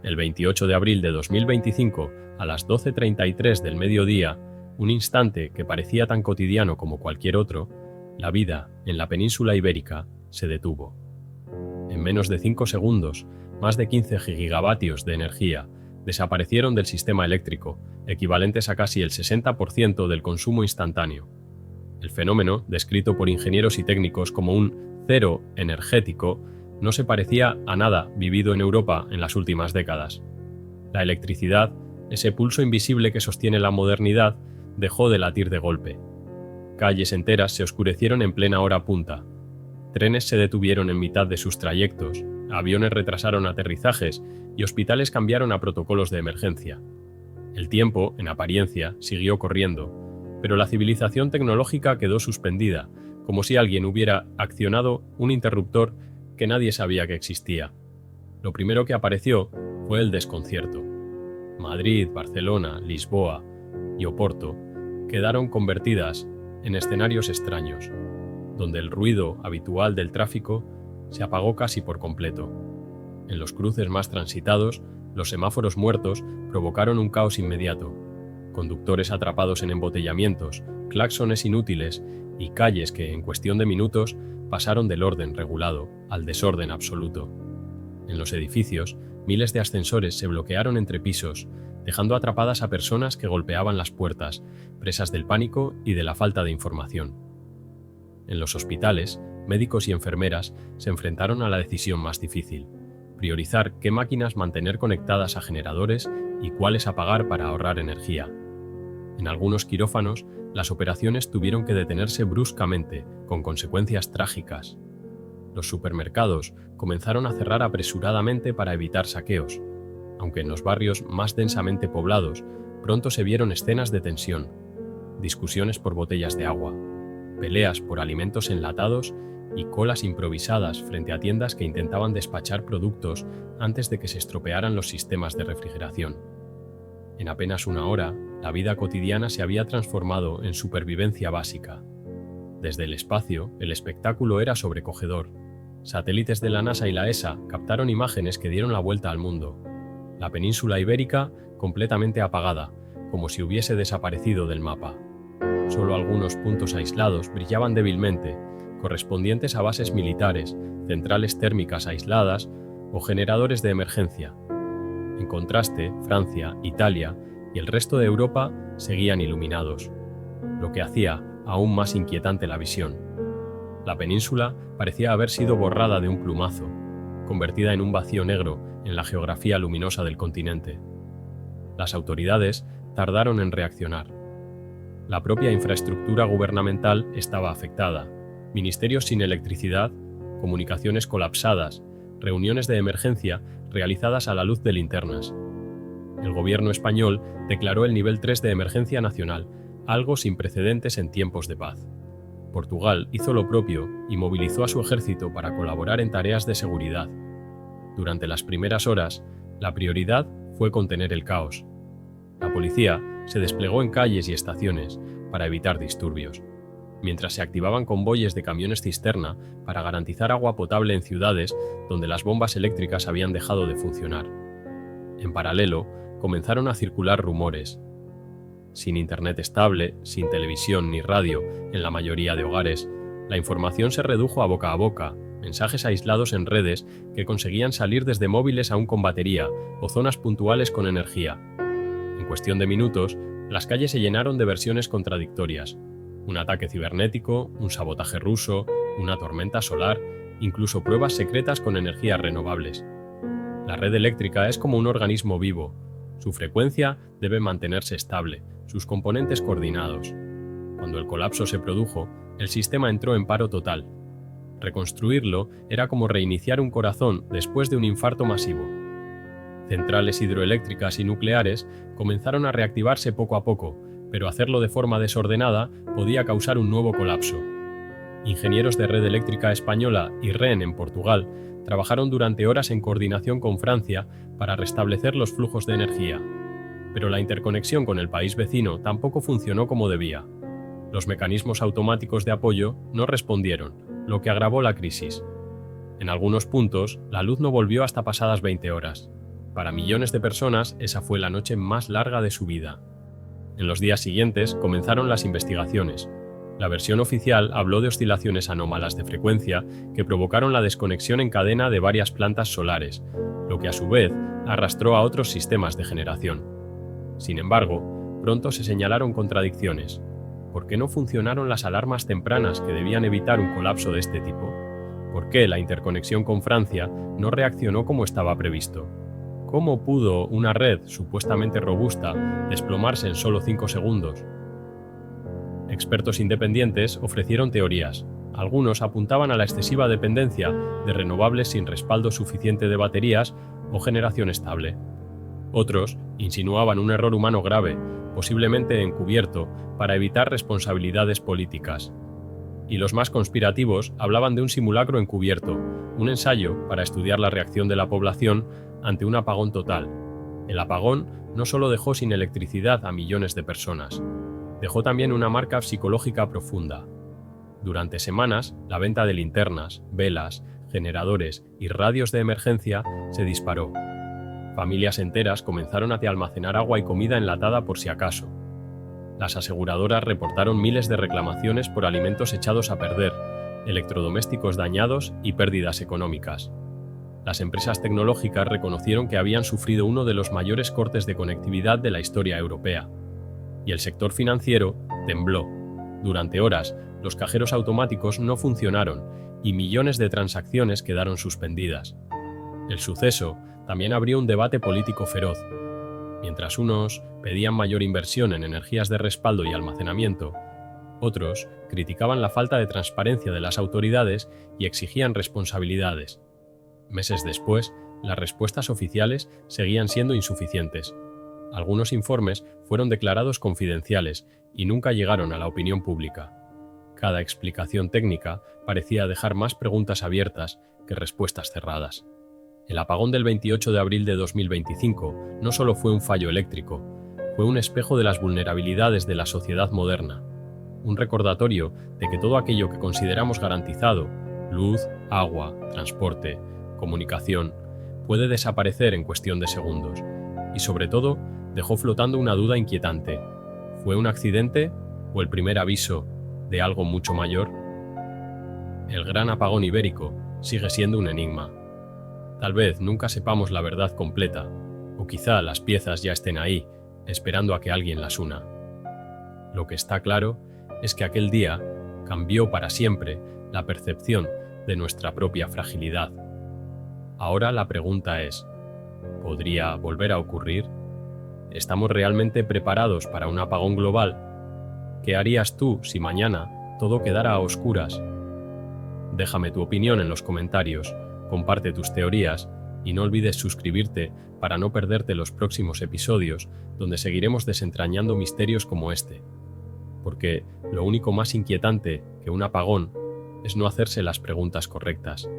El 28 de abril de 2025, a las 12:33 del mediodía, un instante que parecía tan cotidiano como cualquier otro, la vida en la península ibérica se detuvo. En menos de 5 segundos, más de 15 gigavatios de energía desaparecieron del sistema eléctrico, equivalentes a casi el 60% del consumo instantáneo. El fenómeno, descrito por ingenieros y técnicos como un cero energético, no se parecía a nada vivido en Europa en las últimas décadas. La electricidad, ese pulso invisible que sostiene la modernidad, dejó de latir de golpe. Calles enteras se oscurecieron en plena hora punta. Trenes se detuvieron en mitad de sus trayectos, aviones retrasaron aterrizajes y hospitales cambiaron a protocolos de emergencia. El tiempo, en apariencia, siguió corriendo, pero la civilización tecnológica quedó suspendida, como si alguien hubiera accionado un interruptor que nadie sabía que existía. Lo primero que apareció fue el desconcierto. Madrid, Barcelona, Lisboa y Oporto quedaron convertidas en escenarios extraños, donde el ruido habitual del tráfico se apagó casi por completo. En los cruces más transitados, los semáforos muertos provocaron un caos inmediato. Conductores atrapados en embotellamientos, claxones inútiles y calles que, en cuestión de minutos, pasaron del orden regulado al desorden absoluto. En los edificios, miles de ascensores se bloquearon entre pisos, dejando atrapadas a personas que golpeaban las puertas, presas del pánico y de la falta de información. En los hospitales, médicos y enfermeras se enfrentaron a la decisión más difícil: priorizar qué máquinas mantener conectadas a generadores y cuáles apagar para ahorrar energía. En algunos quirófanos, las operaciones tuvieron que detenerse bruscamente, con consecuencias trágicas. Los supermercados comenzaron a cerrar apresuradamente para evitar saqueos, aunque en los barrios más densamente poblados pronto se vieron escenas de tensión, discusiones por botellas de agua, peleas por alimentos enlatados y colas improvisadas frente a tiendas que intentaban despachar productos antes de que se estropearan los sistemas de refrigeración. En apenas una hora, la vida cotidiana se había transformado en supervivencia básica. Desde el espacio, el espectáculo era sobrecogedor. Satélites de la NASA y la ESA captaron imágenes que dieron la vuelta al mundo. La península ibérica completamente apagada, como si hubiese desaparecido del mapa. Solo algunos puntos aislados brillaban débilmente, correspondientes a bases militares, centrales térmicas aisladas o generadores de emergencia. En contraste, Francia, Italia y el resto de Europa seguían iluminados, lo que hacía aún más inquietante la visión. La península parecía haber sido borrada de un plumazo, convertida en un vacío negro en la geografía luminosa del continente. Las autoridades tardaron en reaccionar. La propia infraestructura gubernamental estaba afectada: ministerios sin electricidad, comunicaciones colapsadas, reuniones de emergencia realizadas a la luz de linternas. El gobierno español declaró el nivel 3 de emergencia nacional, algo sin precedentes en tiempos de paz. Portugal hizo lo propio y movilizó a su ejército para colaborar en tareas de seguridad. Durante las primeras horas, la prioridad fue contener el caos. La policía se desplegó en calles y estaciones para evitar disturbios, mientras se activaban convoyes de camiones cisterna para garantizar agua potable en ciudades donde las bombas eléctricas habían dejado de funcionar. En paralelo, comenzaron a circular rumores. Sin internet estable, sin televisión ni radio en la mayoría de hogares, la información se redujo a boca, mensajes aislados en redes que conseguían salir desde móviles aún con batería o zonas puntuales con energía. En cuestión de minutos, las calles se llenaron de versiones contradictorias: un ataque cibernético, un sabotaje ruso, una tormenta solar, incluso pruebas secretas con energías renovables. La red eléctrica es como un organismo vivo. Su frecuencia debe mantenerse estable, sus componentes coordinados. Cuando el colapso se produjo, el sistema entró en paro total. Reconstruirlo era como reiniciar un corazón después de un infarto masivo. Centrales hidroeléctricas y nucleares comenzaron a reactivarse poco a poco, pero hacerlo de forma desordenada podía causar un nuevo colapso. Ingenieros de Red Eléctrica Española y REN en Portugal trabajaron durante horas en coordinación con Francia para restablecer los flujos de energía. Pero la interconexión con el país vecino tampoco funcionó como debía. Los mecanismos automáticos de apoyo no respondieron, lo que agravó la crisis. En algunos puntos, la luz no volvió hasta pasadas 20 horas. Para millones de personas, esa fue la noche más larga de su vida. En los días siguientes comenzaron las investigaciones. La versión oficial habló de oscilaciones anómalas de frecuencia que provocaron la desconexión en cadena de varias plantas solares, lo que a su vez arrastró a otros sistemas de generación. Sin embargo, pronto se señalaron contradicciones. ¿Por qué no funcionaron las alarmas tempranas que debían evitar un colapso de este tipo? ¿Por qué la interconexión con Francia no reaccionó como estaba previsto? ¿Cómo pudo una red supuestamente robusta desplomarse en solo 5 segundos? Expertos independientes ofrecieron teorías. Algunos apuntaban a la excesiva dependencia de renovables sin respaldo suficiente de baterías o generación estable. Otros insinuaban un error humano grave, posiblemente encubierto, para evitar responsabilidades políticas. Y los más conspirativos hablaban de un simulacro encubierto, un ensayo para estudiar la reacción de la población ante un apagón total. El apagón no solo dejó sin electricidad a millones de personas, dejó también una marca psicológica profunda. Durante semanas, la venta de linternas, velas, generadores y radios de emergencia se disparó. Familias enteras comenzaron a almacenar agua y comida enlatada por si acaso. Las aseguradoras reportaron miles de reclamaciones por alimentos echados a perder, electrodomésticos dañados y pérdidas económicas. Las empresas tecnológicas reconocieron que habían sufrido uno de los mayores cortes de conectividad de la historia europea. Y el sector financiero tembló. Durante horas, los cajeros automáticos no funcionaron y millones de transacciones quedaron suspendidas. El suceso también abrió un debate político feroz. Mientras unos pedían mayor inversión en energías de respaldo y almacenamiento, otros criticaban la falta de transparencia de las autoridades y exigían responsabilidades. Meses después, las respuestas oficiales seguían siendo insuficientes. Algunos informes fueron declarados confidenciales y nunca llegaron a la opinión pública. Cada explicación técnica parecía dejar más preguntas abiertas que respuestas cerradas. El apagón del 28 de abril de 2025 no solo fue un fallo eléctrico, fue un espejo de las vulnerabilidades de la sociedad moderna. Un recordatorio de que todo aquello que consideramos garantizado, luz, agua, transporte, comunicación, puede desaparecer en cuestión de segundos. Y sobre todo, dejó flotando una duda inquietante. ¿Fue un accidente o el primer aviso de algo mucho mayor? El gran apagón ibérico sigue siendo un enigma. Tal vez nunca sepamos la verdad completa, o quizá las piezas ya estén ahí, esperando a que alguien las una. Lo que está claro es que aquel día cambió para siempre la percepción de nuestra propia fragilidad. Ahora la pregunta es, ¿podría volver a ocurrir? ¿Estamos realmente preparados para un apagón global? ¿Qué harías tú si mañana todo quedara a oscuras? Déjame tu opinión en los comentarios, comparte tus teorías y no olvides suscribirte para no perderte los próximos episodios donde seguiremos desentrañando misterios como este. Porque lo único más inquietante que un apagón es no hacerse las preguntas correctas.